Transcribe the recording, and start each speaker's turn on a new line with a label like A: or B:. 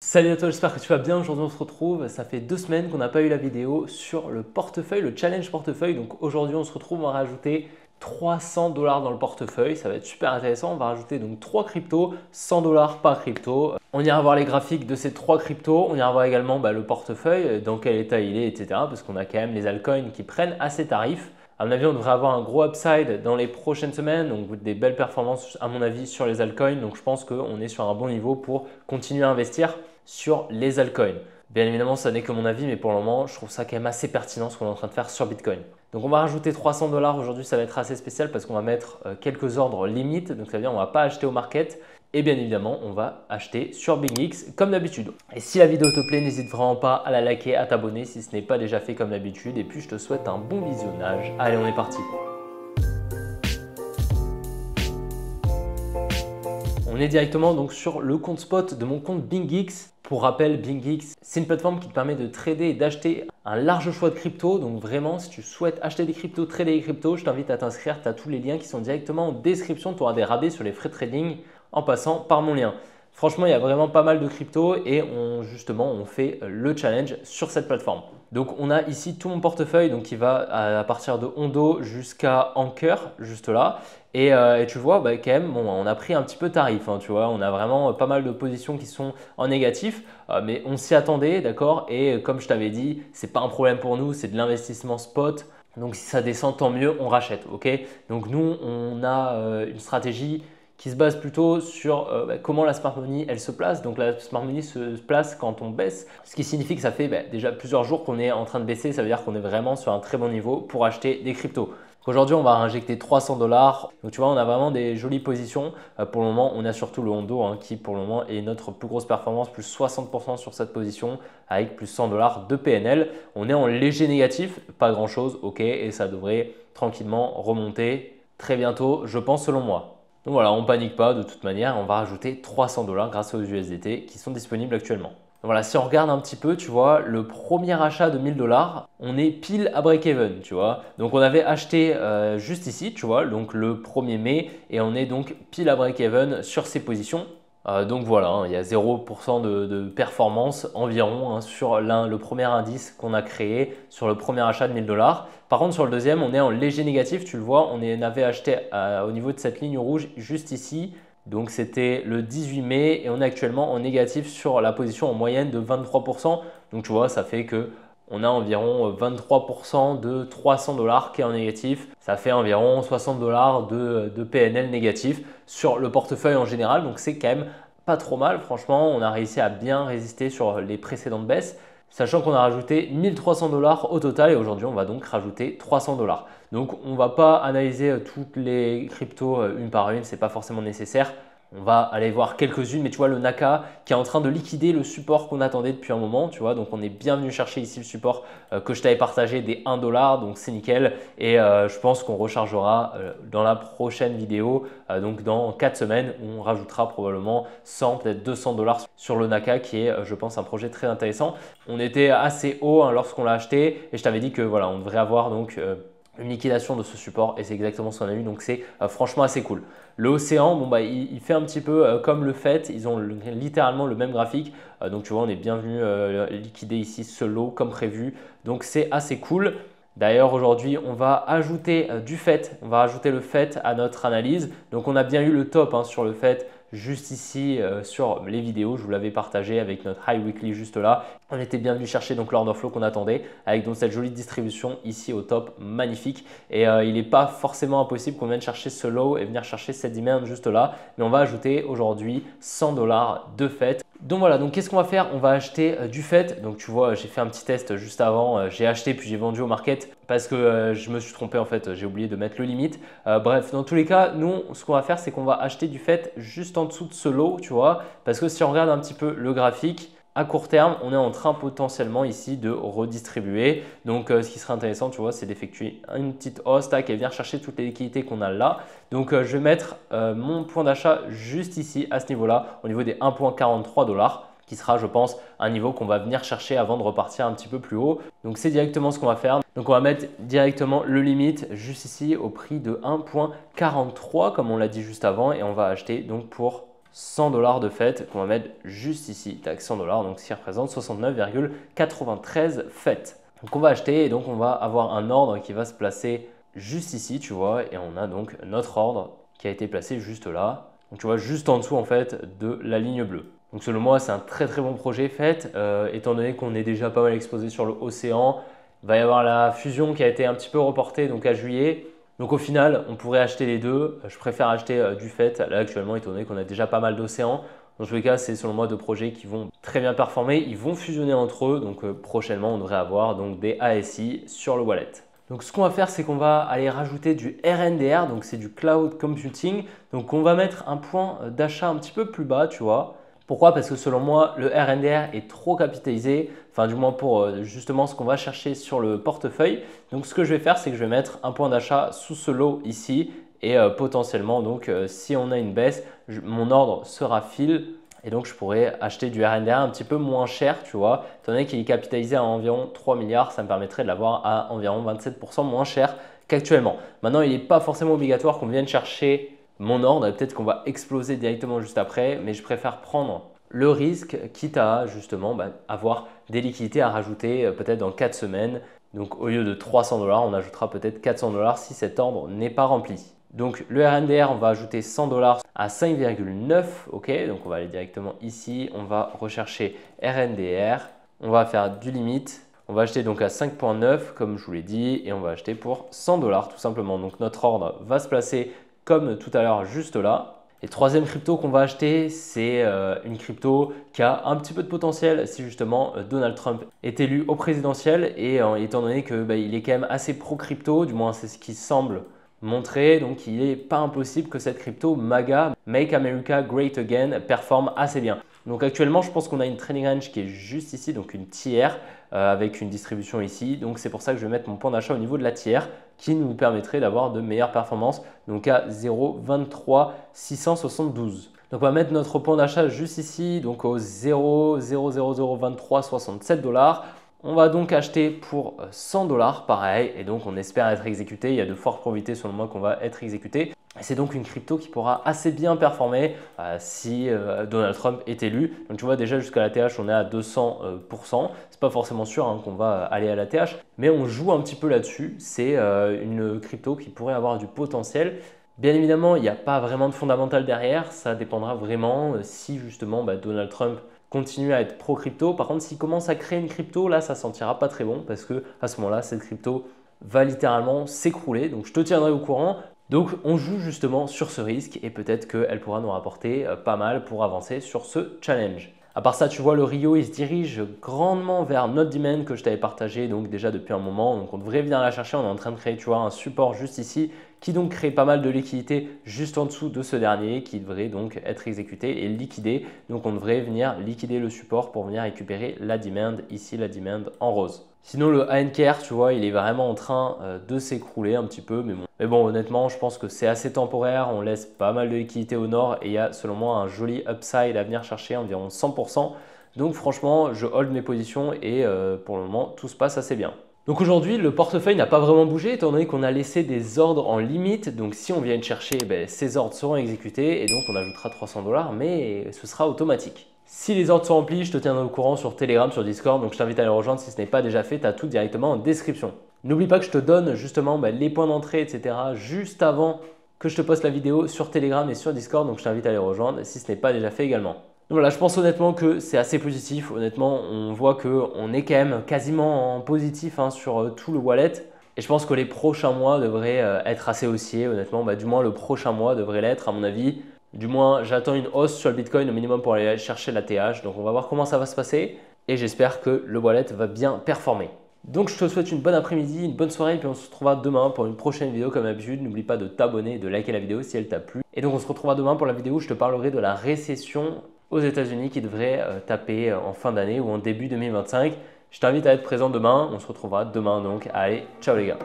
A: Salut à toi, j'espère que tu vas bien. Aujourd'hui on se retrouve, ça fait 2 semaines qu'on n'a pas eu la vidéo sur le portefeuille, le challenge portefeuille. Donc aujourd'hui on se retrouve, on va rajouter 300 $ dans le portefeuille, ça va être super intéressant. On va rajouter donc 3 cryptos, 100 $ par crypto. On ira voir les graphiques de ces 3 cryptos, on ira voir également le portefeuille, dans quel état il est, etc. Parce qu'on a quand même les altcoins qui prennent à ces tarifs. À mon avis, on devrait avoir un gros upside dans les prochaines semaines, donc des belles performances à mon avis sur les altcoins. Donc je pense qu'on est sur un bon niveau pour continuer à investir sur les altcoins. Bien évidemment, ça n'est que mon avis, mais pour le moment, je trouve ça quand même assez pertinent ce qu'on est en train de faire sur Bitcoin. Donc on va rajouter 300 $ aujourd'hui, ça va être assez spécial parce qu'on va mettre quelques ordres limites. Donc ça veut dire qu'on ne va pas acheter au market. Et bien évidemment, on va acheter sur BingX comme d'habitude. Et si la vidéo te plaît, n'hésite vraiment pas à la liker, à t'abonner si ce n'est pas déjà fait comme d'habitude. Et puis je te souhaite un bon visionnage. Allez, on est parti. On est directement donc sur le compte spot de mon compte BingX. Pour rappel, BingX, c'est une plateforme qui te permet de trader et d'acheter un large choix de cryptos. Donc vraiment, si tu souhaites acheter des cryptos, trader des cryptos, je t'invite à t'inscrire. Tu as tous les liens qui sont directement en description. Tu auras des rabais sur les frais de trading en passant par mon lien. Franchement, il y a vraiment pas mal de cryptos et justement, on fait le challenge sur cette plateforme. Donc, on a ici tout mon portefeuille donc qui va à partir de Ondo jusqu'à Anchor, juste là. Et tu vois, quand même, on a pris un petit peu tarif. Tu vois, on a vraiment pas mal de positions qui sont en négatif, mais on s'y attendait, d'accord. Et comme je t'avais dit, c'est pas un problème pour nous, c'est de l'investissement spot. Donc, si ça descend, tant mieux, on rachète, ok. Donc, nous, on a une stratégie qui se base plutôt sur comment la smart money elle se place. Donc la smart money se place quand on baisse, ce qui signifie que ça fait déjà plusieurs jours qu'on est en train de baisser. Ça veut dire qu'on est vraiment sur un très bon niveau pour acheter des cryptos. Aujourd'hui, on va injecter 300 $. Donc tu vois, on a vraiment des jolies positions. Pour le moment, on a surtout le Ondo qui pour le moment est notre plus grosse performance, plus 60% sur cette position avec plus 100 $ de PNL. On est en léger négatif, pas grand chose, ok, et ça devrait tranquillement remonter très bientôt, je pense selon moi. Donc voilà, on ne panique pas de toute manière, on va rajouter 300 $ grâce aux USDT qui sont disponibles actuellement. Donc voilà, si on regarde un petit peu, tu vois, le premier achat de 1000 $, on est pile à break-even, tu vois. Donc on avait acheté juste ici, tu vois, donc le 1er mai et on est donc pile à break-even sur ces positions. Donc voilà, il y a 0% de performance environ sur le premier indice qu'on a créé sur le premier achat de 1000 $. Par contre, sur le deuxième, on est en léger négatif. Tu le vois, on avait acheté au niveau de cette ligne rouge juste ici. Donc c'était le 18 mai et on est actuellement en négatif sur la position en moyenne de 23%. Donc tu vois, ça fait que on a environ 23% de 300 $ qui est en négatif. Ça fait environ 60 $ de PNL négatif sur le portefeuille en général. Donc c'est quand même pas trop mal. Franchement, on a réussi à bien résister sur les précédentes baisses. Sachant qu'on a rajouté 1300 $ au total et aujourd'hui on va donc rajouter 300 $. Donc on ne va pas analyser toutes les cryptos une par une, ce n'est pas forcément nécessaire. On va aller voir quelques-unes, mais tu vois le Naka qui est en train de liquider le support qu'on attendait depuis un moment, tu vois. Donc on est bien venu chercher ici le support que je t'avais partagé des 1 $, donc c'est nickel. Et je pense qu'on rechargera dans la prochaine vidéo, donc dans 4 semaines, on rajoutera probablement 100, peut-être 200 $ sur le Naka qui est, je pense, un projet très intéressant. On était assez haut lorsqu'on l'a acheté et je t'avais dit que voilà, on devrait avoir donc une liquidation de ce support et c'est exactement ce qu'on a eu, donc c'est franchement assez cool. Le Océan, il fait un petit peu comme le FET, ils ont littéralement le même graphique, donc tu vois on est bien venu liquider ici ce lot comme prévu, donc c'est assez cool. D'ailleurs aujourd'hui on va ajouter du FET, on va ajouter le FET à notre analyse, donc on a bien eu le top sur le FET juste ici sur les vidéos, je vous l'avais partagé avec notre high weekly juste là. On était bien venu chercher donc l'order flow qu'on attendait avec donc cette jolie distribution ici au top, magnifique. Et il n'est pas forcément impossible qu'on vienne chercher ce low et venir chercher cette demand juste là, mais on va ajouter aujourd'hui 100 $ de FET. Donc voilà, donc qu'est-ce qu'on va faire? On va acheter du FET. Donc tu vois, j'ai fait un petit test juste avant. J'ai acheté puis j'ai vendu au market parce que je me suis trompé en fait. J'ai oublié de mettre le limite. Bref, dans tous les cas, nous, ce qu'on va faire, c'est qu'on va acheter du FET juste en dessous de ce lot, tu vois. Parce que si on regarde un petit peu le graphique, à court terme, on est en train potentiellement ici de redistribuer. Donc, ce qui serait intéressant, tu vois, c'est d'effectuer une petite hausse et venir chercher toutes les liquidités qu'on a là. Donc, je vais mettre mon point d'achat juste ici, à ce niveau-là, au niveau des 1,43 $, qui sera, je pense, un niveau qu'on va venir chercher avant de repartir un petit peu plus haut. Donc, c'est directement ce qu'on va faire. Donc, on va mettre directement le limite juste ici au prix de 1,43 comme on l'a dit juste avant et on va acheter donc pour $100 de fête qu'on va mettre juste ici. Tac, $100, donc ce qui représente 69,93 fêtes. Donc on va acheter et donc on va avoir un ordre qui va se placer juste ici, tu vois, et on a donc notre ordre qui a été placé juste là. Donc tu vois, juste en dessous en fait de la ligne bleue. Donc selon moi, c'est un très bon projet fait, étant donné qu'on est déjà pas mal exposé sur l'océan. Il va y avoir la fusion qui a été un petit peu reportée donc à juillet. Donc au final, on pourrait acheter les deux. Je préfère acheter du fait là actuellement, étant donné qu'on a déjà pas mal d'océans. Dans tous les cas, c'est selon moi deux projets qui vont très bien performer. Ils vont fusionner entre eux. Donc prochainement, on devrait avoir donc des ASI sur le wallet. Donc ce qu'on va faire, c'est qu'on va aller rajouter du RNDR. Donc c'est du Cloud Computing. Donc on va mettre un point d'achat un petit peu plus bas, tu vois. Pourquoi? Parce que selon moi, le RNDR est trop capitalisé, enfin du moins pour justement ce qu'on va chercher sur le portefeuille. Donc ce que je vais faire, c'est que je vais mettre un point d'achat sous ce lot ici et potentiellement, donc si on a une baisse, mon ordre sera fill et donc je pourrais acheter du RNDR un petit peu moins cher, tu vois. Étant donné qu'il est capitalisé à environ 3 milliards, ça me permettrait de l'avoir à environ 27% moins cher qu'actuellement. Maintenant, il n'est pas forcément obligatoire qu'on vienne chercher mon ordre, peut-être qu'on va exploser directement juste après, mais je préfère prendre le risque, quitte à justement avoir des liquidités à rajouter peut-être dans 4 semaines. Donc au lieu de 300$, on ajoutera peut-être 400$ si cet ordre n'est pas rempli. Donc le RNDR, on va ajouter 100$ à 5,9, ok, donc on va aller directement ici, on va rechercher RNDR, on va faire du limite. On va acheter donc à 5,9 comme je vous l'ai dit et on va acheter pour 100$ tout simplement. Donc notre ordre va se placer comme tout à l'heure juste là. Et troisième crypto qu'on va acheter, c'est une crypto qui a un petit peu de potentiel si justement Donald Trump est élu au présidentiel et étant donné qu'il est quand même assez pro-crypto, du moins c'est ce qui semble montrer, donc il n'est pas impossible que cette crypto MAGA, Make America Great Again, performe assez bien. Donc actuellement, je pense qu'on a une trading range qui est juste ici, donc une tiers avec une distribution ici. Donc c'est pour ça que je vais mettre mon point d'achat au niveau de la tiers qui nous permettrait d'avoir de meilleures performances, donc à 0,23672. Donc on va mettre notre point d'achat juste ici, donc au 0,0002367$. On va donc acheter pour 100$, pareil, et donc on espère être exécuté. Il y a de fortes probabilités selon moi qu'on va être exécuté. C'est donc une crypto qui pourra assez bien performer si Donald Trump est élu. Donc tu vois déjà jusqu'à la TH on est à 200%. C'est pas forcément sûr qu'on va aller à la TH, mais on joue un petit peu là-dessus. C'est une crypto qui pourrait avoir du potentiel. Bien évidemment, il n'y a pas vraiment de fondamental derrière. Ça dépendra vraiment si justement Donald Trump continue à être pro-crypto. Par contre, s'il commence à créer une crypto, là, ça ne sentira pas très bon parce que à ce moment-là, cette crypto va littéralement s'écrouler. Donc, je te tiendrai au courant. Donc, on joue justement sur ce risque et peut-être qu'elle pourra nous rapporter pas mal pour avancer sur ce challenge. À part ça, tu vois, le Rio, il se dirige grandement vers notre demand que je t'avais partagé donc déjà depuis un moment. Donc, on devrait venir la chercher. On est en train de créer, tu vois, un support juste ici qui donc crée pas mal de liquidités juste en dessous de ce dernier qui devrait donc être exécuté et liquidé. Donc, on devrait venir liquider le support pour venir récupérer la demand ici, la demand en rose. Sinon, le ANKR, tu vois, il est vraiment en train de s'écrouler un petit peu. Mais bon, honnêtement, je pense que c'est assez temporaire. On laisse pas mal de liquidités au nord et il y a selon moi un joli upside à venir chercher, environ 100%. Donc franchement, je hold mes positions et pour le moment, tout se passe assez bien. Donc aujourd'hui, le portefeuille n'a pas vraiment bougé étant donné qu'on a laissé des ordres en limite. Donc si on vient chercher, ces ordres seront exécutés et donc on ajoutera 300$, mais ce sera automatique. Si les ordres sont remplis, je te tiendrai au courant sur Telegram, sur Discord, donc je t'invite à les rejoindre si ce n'est pas déjà fait, tu as tout directement en description. N'oublie pas que je te donne justement les points d'entrée, etc. juste avant que je te poste la vidéo sur Telegram et sur Discord, donc je t'invite à les rejoindre si ce n'est pas déjà fait également. Donc voilà, je pense honnêtement que c'est assez positif. Honnêtement, on voit qu'on est quand même quasiment en positif sur tout le wallet. Et je pense que les prochains mois devraient être assez haussiers. Honnêtement, du moins le prochain mois devrait l'être à mon avis. Du moins, j'attends une hausse sur le Bitcoin au minimum pour aller chercher la TH. Donc on va voir comment ça va se passer. Et j'espère que le wallet va bien performer. Donc je te souhaite une bonne après-midi, une bonne soirée. Et puis on se retrouvera demain pour une prochaine vidéo comme d'habitude. N'oublie pas de t'abonner et de liker la vidéo si elle t'a plu. Et donc on se retrouvera demain pour la vidéo où je te parlerai de la récession aux États-Unis qui devrait taper en fin d'année ou en début 2025. Je t'invite à être présent demain. On se retrouvera demain donc. Allez, ciao les gars.